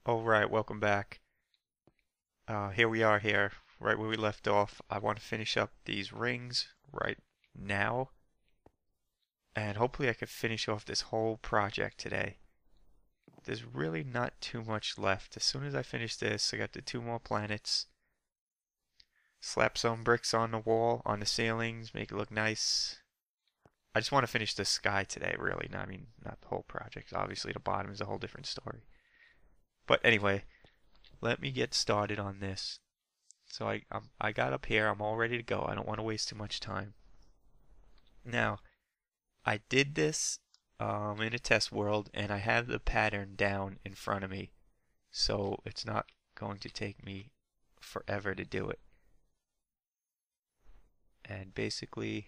Alright, welcome back. Here we are here, right where we left off. I want to finish up these rings right now, and hopefully I can finish off this whole project today. There's really not too much left. As soon as I finish this, I got the two more planets. Slap some bricks on the wall, on the ceilings, make it look nice. I just want to finish the sky today, really. I mean, not the whole project. Obviously, the bottom is a whole different story. But anyway, let me get started on this. So I got up here. I'm all ready to go. I don't want to waste too much time. Now, I did this in a test world, and I have the pattern down in front of me, so it's not going to take me forever to do it. And basically,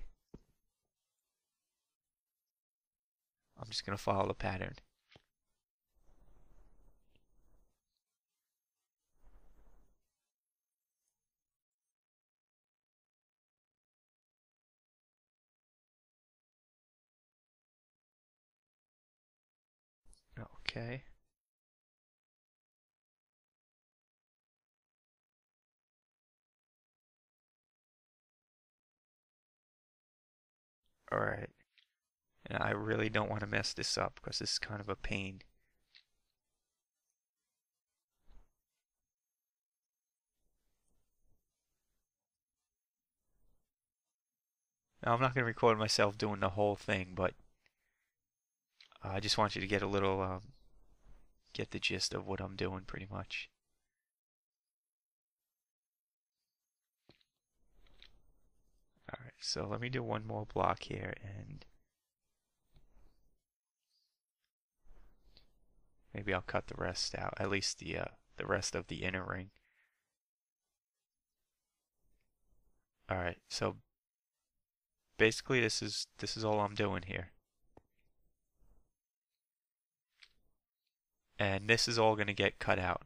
I'm just going to follow the pattern. Okay. Alright. And I really don't want to mess this up because this is kind of a pain. Now, I'm not going to record myself doing the whole thing, but I just want you to get a little, get the gist of what I'm doing pretty much. Alright, so let me do one more block here and maybe I'll cut the rest out, at least the rest of the inner ring. Alright, so basically this is all I'm doing here. And this is all going to get cut out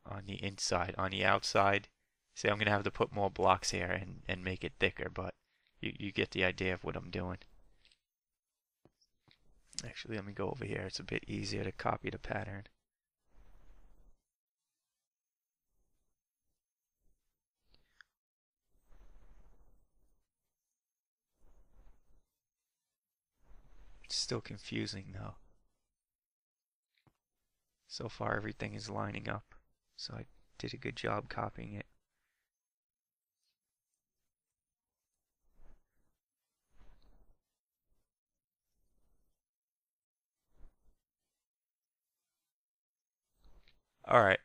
on the inside. On the outside, see, I'm going to have to put more blocks here and make it thicker, but you get the idea of what I'm doing. Actually, let me go over here. It's a bit easier to copy the pattern. It's still confusing though. So far everything is lining up, so I did a good job copying it. Alright.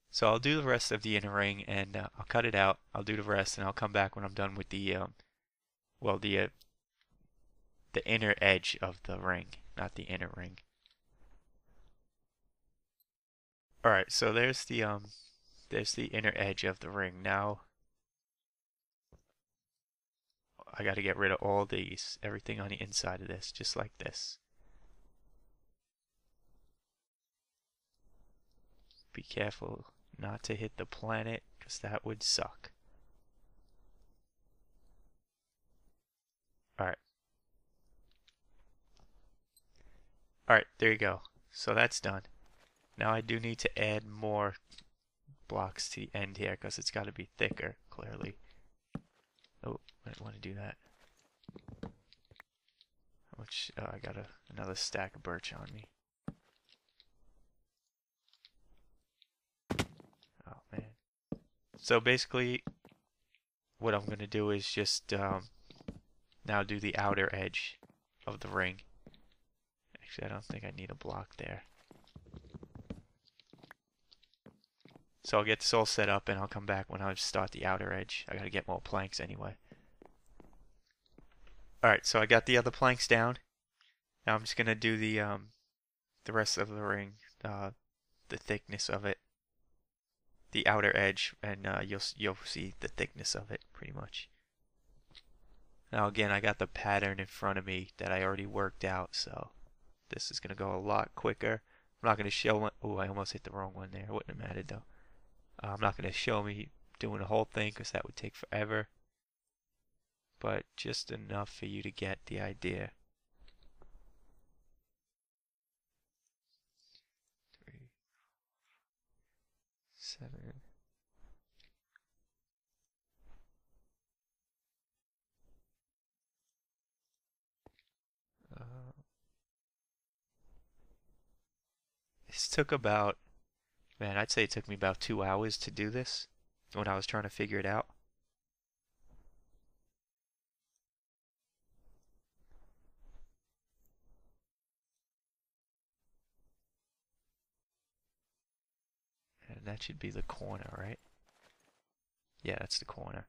So I'll do the rest of the inner ring and I'll cut it out. I'll do the rest and I'll come back when I'm done with the, well, the inner edge of the ring, not the inner ring. Alright, so there's the inner edge of the ring. Now I gotta get rid of all these, everything on the inside of this, just like this. Be careful not to hit the planet, because that would suck. Alright. Alright, there you go. So that's done. Now I do need to add more blocks to the end here, because it's got to be thicker, clearly. Oh, I didn't want to do that. Which, I got another stack of birch on me. Oh, man. So basically, what I'm going to do is just now do the outer edge of the ring. Actually, I don't think I need a block there. So I'll get this all set up and I'll come back when I start the outer edge. I gotta get more planks anyway. Alright, so I got the other planks down. Now I'm just gonna do the rest of the ring, the thickness of it, the outer edge, and you'll see the thickness of it pretty much. Now again, I got the pattern in front of me that I already worked out, so this is gonna go a lot quicker. I'm not gonna show. Oh, I almost hit the wrong one there. It wouldn't have mattered though. I'm not gonna show me doing the whole thing because that would take forever, but just enough for you to get the idea. 7. This took about, man, I'd say it took me about 2 hours to do this when I was trying to figure it out. And that should be the corner, right? Yeah, that's the corner.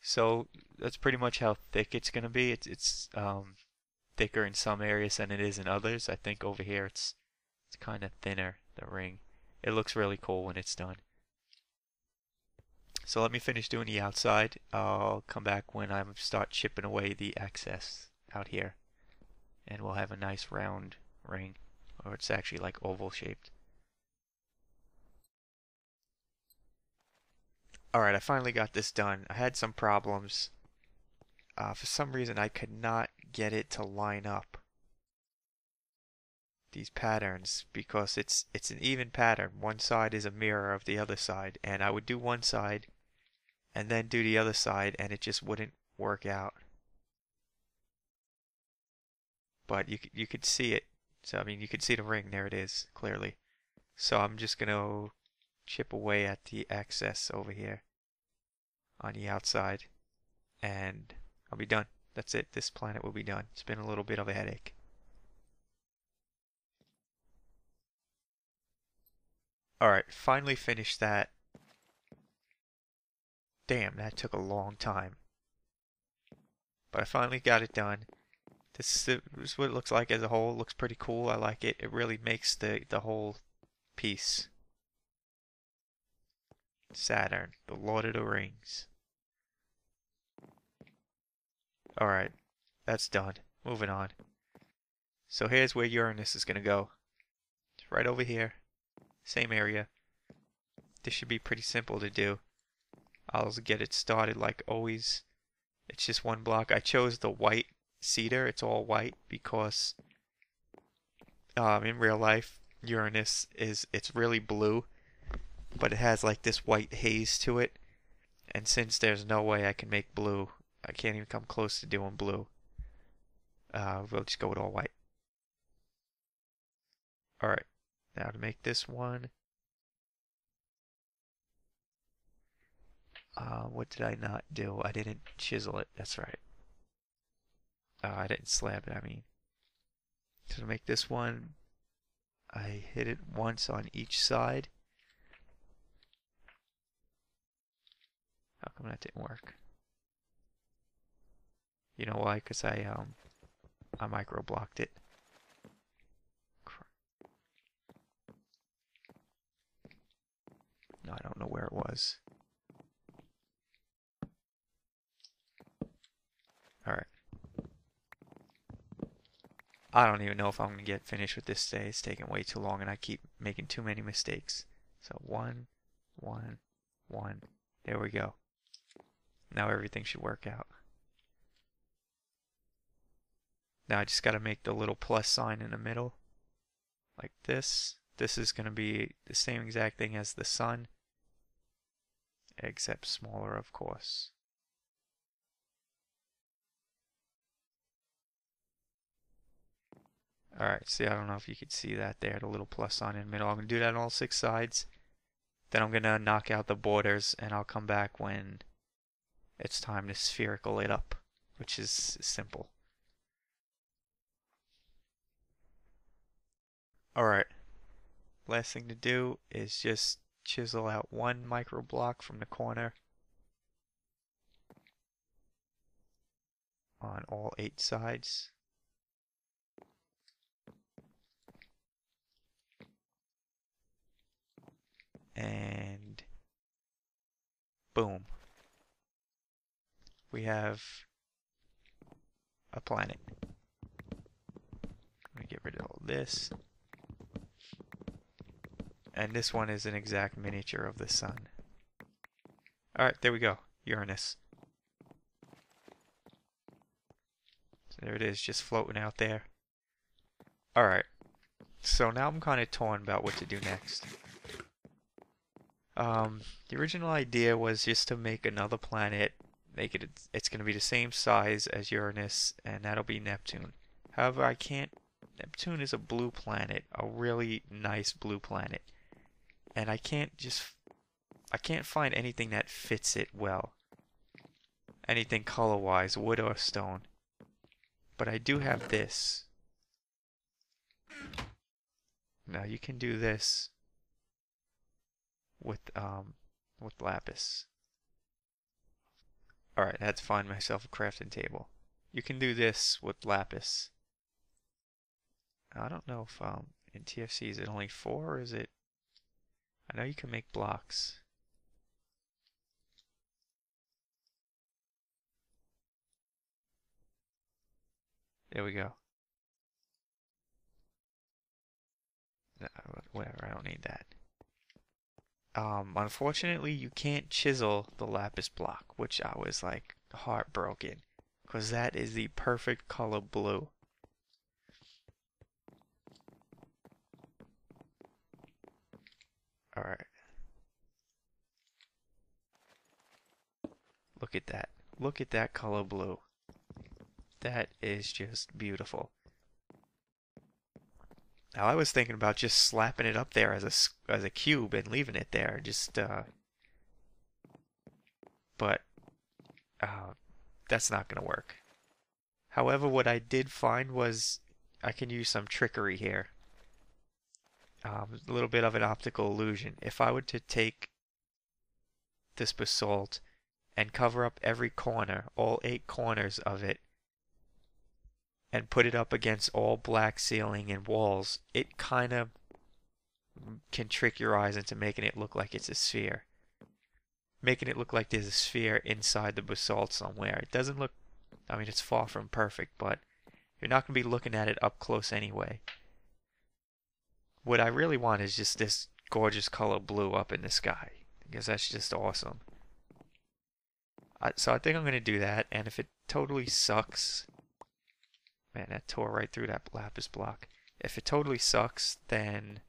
So that's pretty much how thick it's gonna be. It's thicker in some areas than it is in others. I think over here it's kind of thinner, the ring. It looks really cool when it's done. So let me finish doing the outside. I'll come back when I start chipping away the excess out here. And we'll have a nice round ring. Or it's actually like oval shaped. Alright, I finally got this done. I had some problems. For some reason I could not get it to line up these patterns because it's an even pattern. One side is a mirror of the other side, and I would do one side and then do the other side and it just wouldn't work out. But you could see it. So I mean you could see the ring, there it is, clearly. So I'm just gonna chip away at the excess over here on the outside and I'll be done. That's it. This planet will be done. It's been a little bit of a headache. Alright, finally finished that. Damn, that took a long time. But I finally got it done. This is what it looks like as a whole. It looks pretty cool. I like it. It really makes the whole piece. Saturn, the Lord of the Rings. Alright, that's done. Moving on. So here's where Uranus is going to go. It's right over here. Same area. This should be pretty simple to do. I'll get it started like always. It's just one block. I chose the white cedar. It's all white because in real life Uranus it's really blue, but it has like this white haze to it. And since there's no way I can make blue, I can't even come close to doing blue. We'll just go with all white. Alright, now to make this one. What did I not do? I didn't chisel it, that's right. I didn't slab it, I mean. So to make this one, I hit it once on each side. How come that didn't work? You know why? Because I micro blocked it. No, I don't know where it was. Alright. I don't even know if I'm going to get finished with this today. It's taking way too long and I keep making too many mistakes. So 1, 1, 1. There we go. Now everything should work out. Now I just got to make the little plus sign in the middle. Like this. This is going to be the same exact thing as the sun. Except smaller, of course. Alright, see, I don't know if you could see that there, the little plus sign in the middle. I'm going to do that on all 6 sides. Then I'm going to knock out the borders, and I'll come back when it's time to spherical it up, which is simple. Alright, last thing to do is just chisel out 1 micro block from the corner on all 8 sides. And boom. We have a planet. Let me get rid of all this. And this one is an exact miniature of the sun. Alright, there we go. Uranus. So there it is, just floating out there. Alright. So now I'm kind of torn about what to do next. The original idea was just to make another planet, make it, it's going to be the same size as Uranus, and that'll be Neptune. However, I can't, Neptune is a blue planet, a really nice blue planet, and I can't find anything that fits it well. Anything color-wise, wood or stone. But I do have this. Now you can do this with lapis. Alright, I had to find myself a crafting table. You can do this with lapis. I don't know if in TFC is it only 4 or is it... I know you can make blocks. There we go. Whatever, I don't need that. Unfortunately, you can't chisel the lapis block, which I was like heartbroken, because that is the perfect color blue. Alright. Look at that. Look at that color blue. That is just beautiful. Now I was thinking about just slapping it up there as a cube and leaving it there, but that's not gonna work. However, what I did find was I can use some trickery here. A little bit of an optical illusion. If I were to take this basalt and cover up every corner, all 8 corners of it, and put it up against all black ceiling and walls, it kind of can trick your eyes into making it look like it's a sphere. Making it look like there's a sphere inside the basalt somewhere. It doesn't look, I mean, it's far from perfect, but you're not going to be looking at it up close anyway. What I really want is just this gorgeous color blue up in the sky, because that's just awesome. So I think I'm going to do that, and if it totally sucks... Man, that tore right through that lapis block. If it totally sucks, then...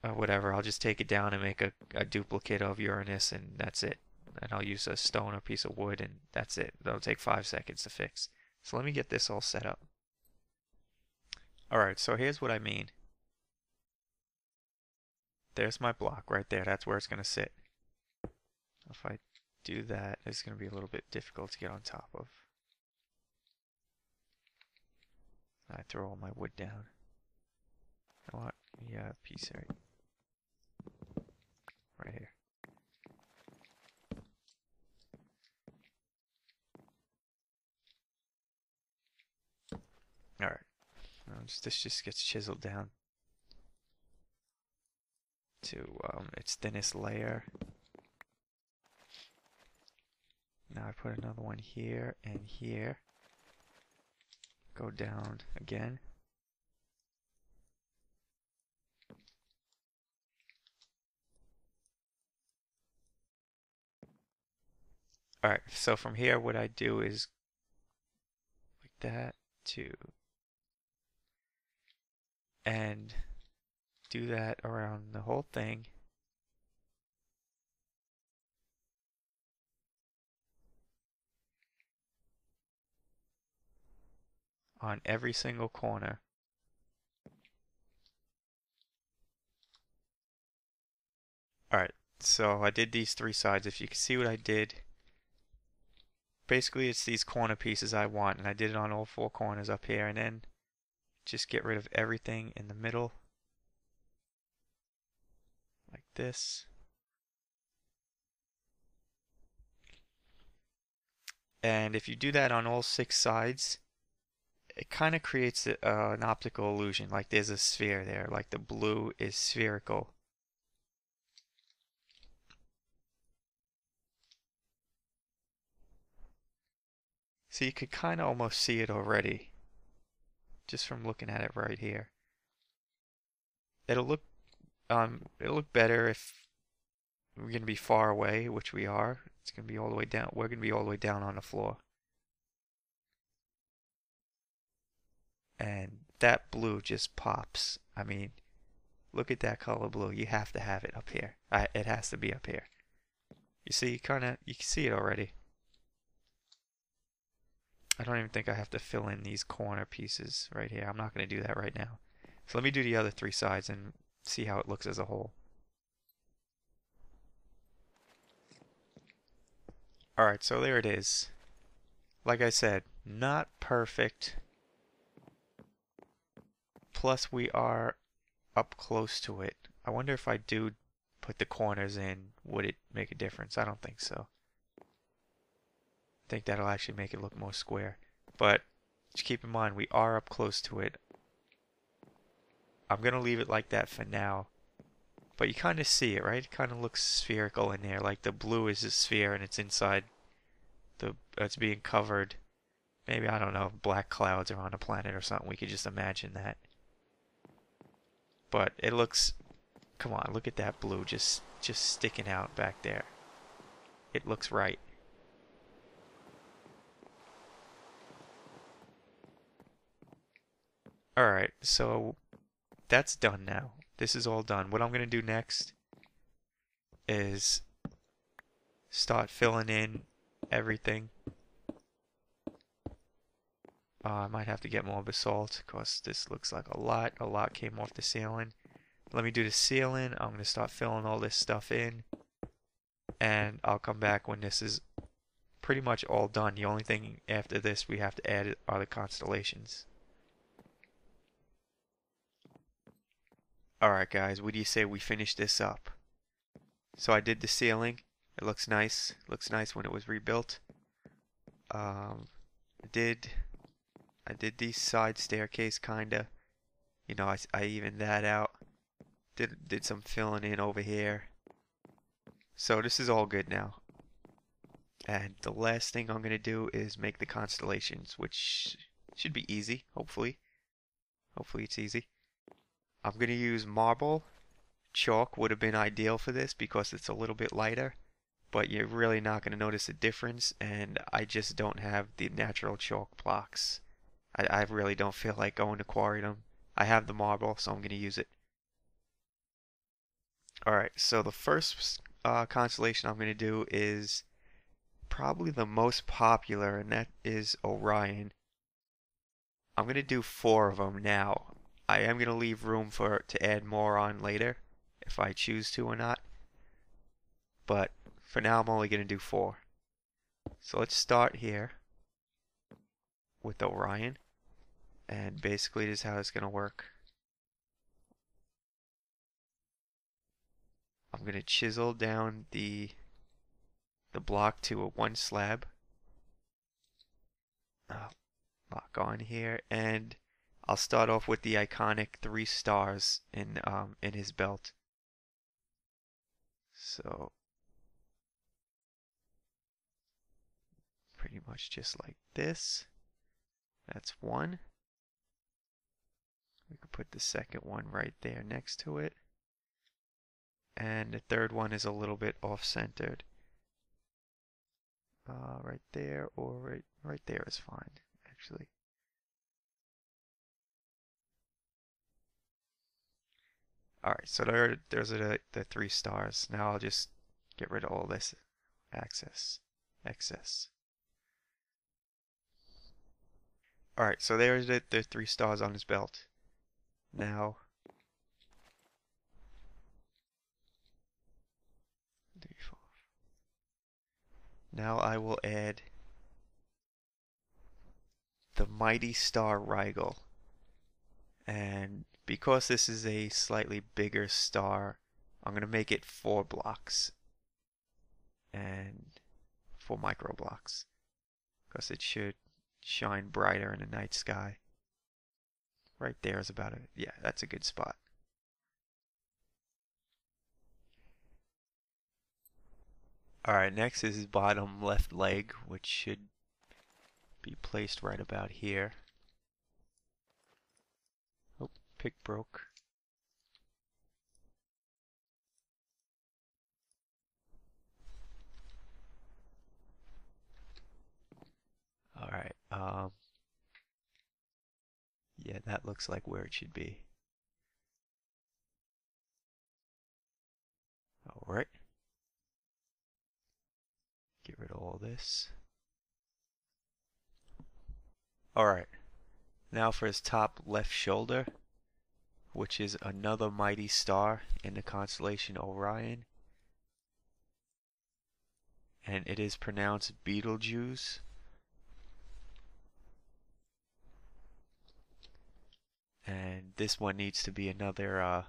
whatever, I'll just take it down and make a duplicate of Uranus, and that's it. And I'll use a stone or piece of wood, and that's it. That'll take 5 seconds to fix. So let me get this all set up. Alright, so here's what I mean. There's my block right there. That's where it's going to sit. If I do that, it's going to be a little bit difficult to get on top of. I throw all my wood down. You know what? Yeah, piece right here. Alright. This just gets chiseled down to its thinnest layer. Now I put another one here and here. Go down again. Alright, so from here what I do is like that, two, and do that around the whole thing. On every single corner. Alright, so I did these 3 sides. If you can see what I did, basically it's these corner pieces I want, and I did it on all 4 corners up here, and then just get rid of everything in the middle, like this. And if you do that on all 6 sides, it kind of creates an optical illusion, like there's a sphere there, like the blue is spherical. So you could kind of almost see it already, just from looking at it right here. It'll look better if we're going to be far away, which we are. It's going to be all the way down. We're going to be all the way down on the floor. And that blue just pops. I mean, Look at that color blue. You have to have it up here. It has to be up here. You see, you can see it already. I don't even think I have to fill in these corner pieces right here. I'm not going to do that right now. So let me do the other three sides and see how it looks as a whole. Alright, so there it is. Like I said, not perfect. Plus we are up close to it. I wonder if I do put the corners in, would it make a difference? I don't think so. I think that'll actually make it look more square. But just keep in mind, we are up close to it. I'm going to leave it like that for now. But you kind of see it, right? It kind of looks spherical in there. Like the blue is a sphere and it's inside. It's being covered. Maybe, I don't know, black clouds are on a planet or something. We could just imagine that. But it looks... Come on, look at that blue just sticking out back there. It looks right. Alright, so that's done now. This is all done. What I'm going to do next is start filling in everything. I might have to get more basalt because this looks like a lot came off the ceiling. Let me do the ceiling. I'm going to start filling all this stuff in, and I'll come back when this is pretty much all done. The only thing after this we have to add are the constellations. Alright guys, what do you say we finish this up? So I did the ceiling. It looks nice. It looks nice when it was rebuilt. I did the side staircase kinda. You know, I evened that out. Did some filling in over here. So this is all good now. And the last thing I'm gonna do is make the constellations, which should be easy, hopefully. Hopefully it's easy. I'm gonna use marble. Chalk would have been ideal for this because it's a little bit lighter, but you're really not going to notice a difference, and I just don't have the natural chalk blocks. I really don't feel like going to quarry them. I have the marble, so I'm going to use it. Alright, so the first constellation I'm going to do is probably the most popular, and that is Orion. I'm going to do 4 of them now. I am going to leave room to add more on later, if I choose to or not. But for now I'm only going to do 4. So let's start here with Orion. And basically this is how it's going to work. I'm going to chisel down the block to a 1 slab. Lock on here, and I'll start off with the iconic 3 stars in his belt. So pretty much just like this. That's 1. We could put the second one right there next to it. And the third one is a little bit off-centered. Right there, or right there is fine, actually. Alright, so there's the 3 stars. Now I'll just get rid of all this excess. Alright, so there's the 3 stars on his belt. Now, I will add the mighty star Rigel. And because this is a slightly bigger star, I'm going to make it 4 blocks. And 4 micro blocks. Because it should shine brighter in the night sky. Right there is about it. Yeah, that's a good spot. Alright, next is his bottom left leg, which should be placed right about here. Oh, pick broke. Alright, yeah, that looks like where it should be. Get rid of all this. Alright, now for his top left shoulder, which is another mighty star in the constellation Orion. And it is pronounced Betelgeuse. And this one needs to be another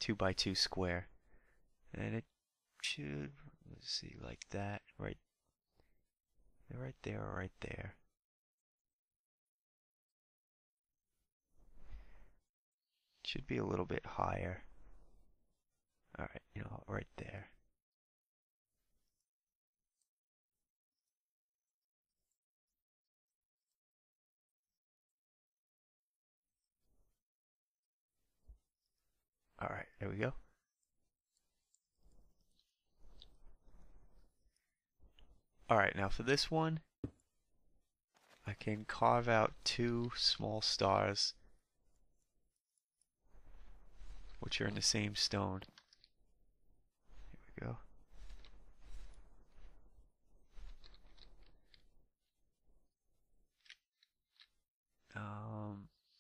2x2 square. And it should, let's see, like that, right there or right there. Should be a little bit higher. Alright, you know, right there. Alright, there we go. Alright, now for this one, I can carve out two small stars, which are in the same stone. Here we go.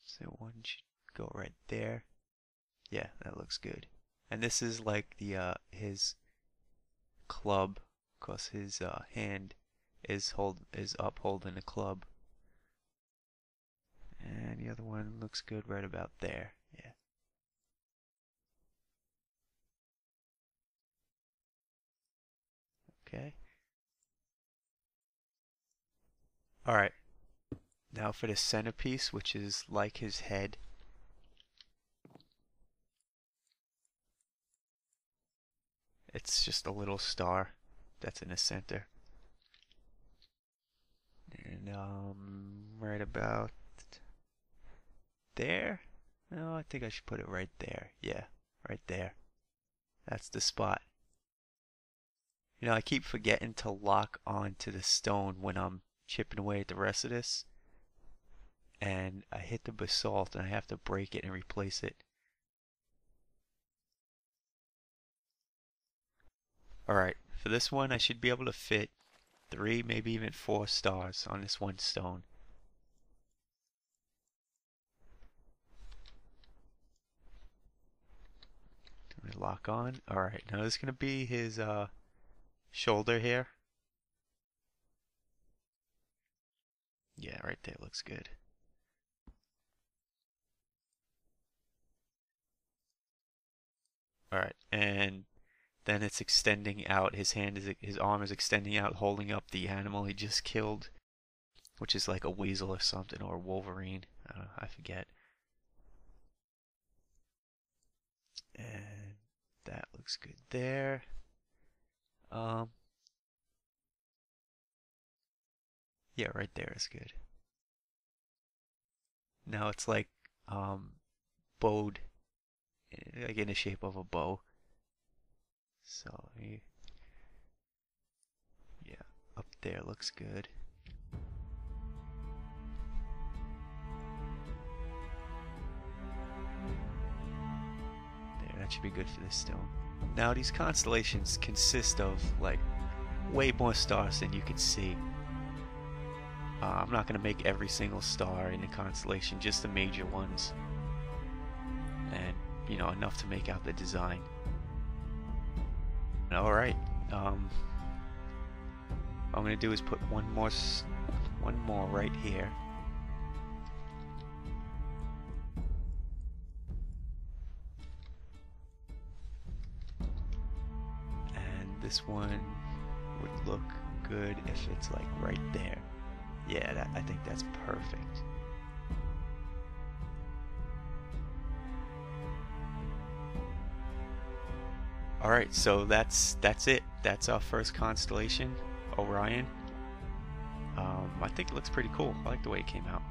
So one should go right there. Yeah, that looks good. And this is like the his club, cause his hand is up holding a club. And the other one looks good right about there. Yeah. Okay. Alright. Now for the centerpiece, which is like his head. It's just a little star that's in the center. And right about there. No, I think I should put it right there. Yeah, right there. That's the spot. You know, I keep forgetting to lock onto the stone when I'm chipping away at the rest of this. And I hit the basalt and I have to break it and replace it. Alright, for this one I should be able to fit 3, maybe even 4 stars on this one stone. Let me lock on. Alright, now this is going to be his shoulder here. Yeah, right there looks good. Alright, and then it's extending out. His arm is extending out, holding up the animal he just killed, which is like a weasel or something, or a wolverine. I forget. And that looks good there. Yeah, right there is good. Now it's like bowed, like in the shape of a bow. So yeah, up there looks good. There, that should be good for this stone. Now these constellations consist of like way more stars than you can see. I'm not going to make every single star in the constellation, just the major ones. And, you know, enough to make out the design. Alright, what I'm going to do is put one more right here. And this one would look good if it's like right there. Yeah, I think that's perfect. Alright, so that's it. That's our first constellation, Orion. I think it looks pretty cool. I like the way it came out.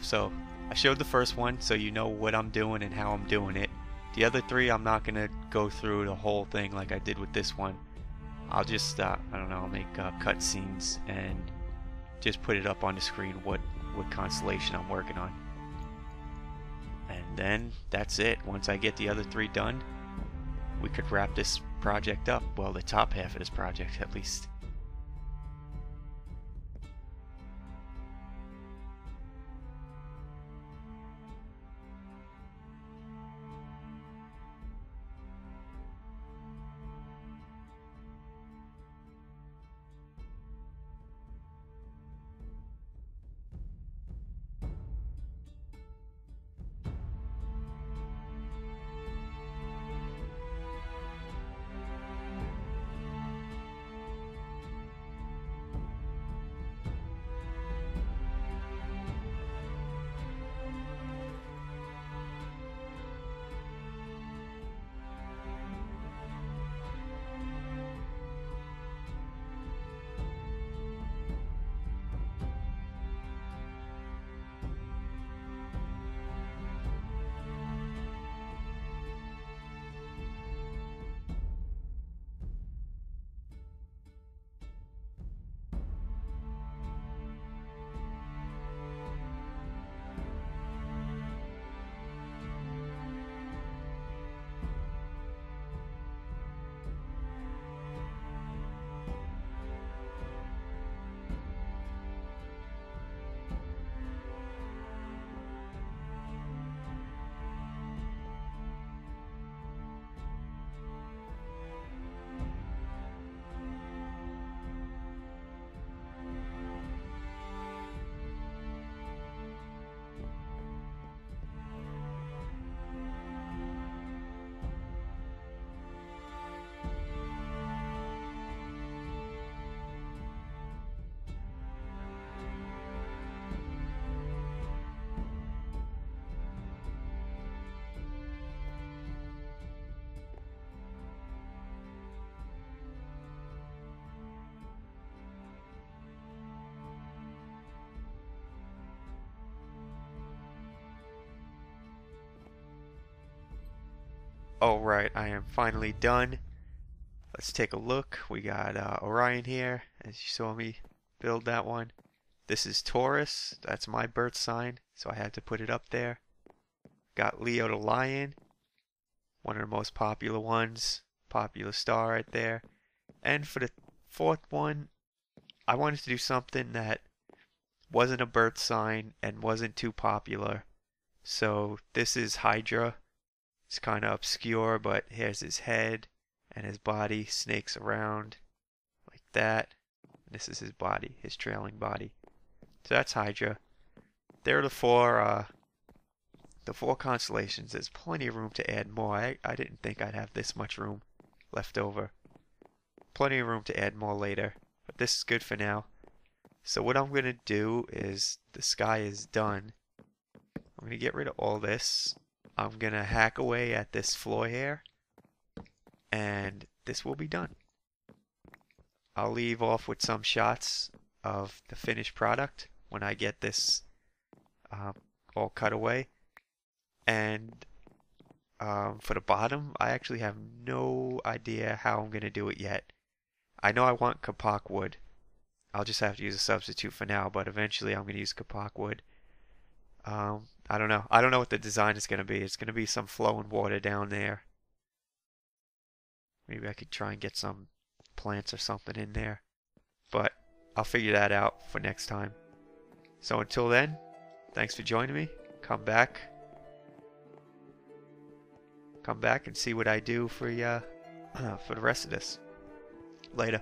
So I showed the first one, so you know what I'm doing and how I'm doing it. The other 3, I'm not gonna go through the whole thing like I did with this one. I'll just, I don't know, I'll make cutscenes and just put it up on the screen what constellation I'm working on. And then that's it. Once I get the other 3 done, we could wrap this project up. Well, the top half of this project at least. Alright, I am finally done. Let's take a look. We got Orion here, as you saw me build that one. This is Taurus, that's my birth sign, so I had to put it up there. Got Leo the Lion, one of the most popular ones, popular star right there. And for the fourth one, I wanted to do something that wasn't a birth sign and wasn't too popular. So this is Hydra. It's kind of obscure, but here's his head and his body snakes around like that. This is his body, his trailing body. So that's Hydra. There are the four constellations. There's plenty of room to add more. I didn't think I'd have this much room left over. Plenty of room to add more later, but this is good for now. So what I'm going to do is, the sky is done. I'm going to get rid of all this. I'm going to hack away at this floor here, and this will be done. I'll leave off with some shots of the finished product when I get this all cut away. And for the bottom, I actually have no idea how I'm going to do it yet. I know I want kapok wood. I'll just have to use a substitute for now, but eventually I'm going to use kapok wood. I don't know. I don't know what the design is going to be. It's going to be some flowing water down there. Maybe I could try and get some plants or something in there. But I'll figure that out for next time. So until then, thanks for joining me. Come back. Come back and see what I do for the rest of this. Later.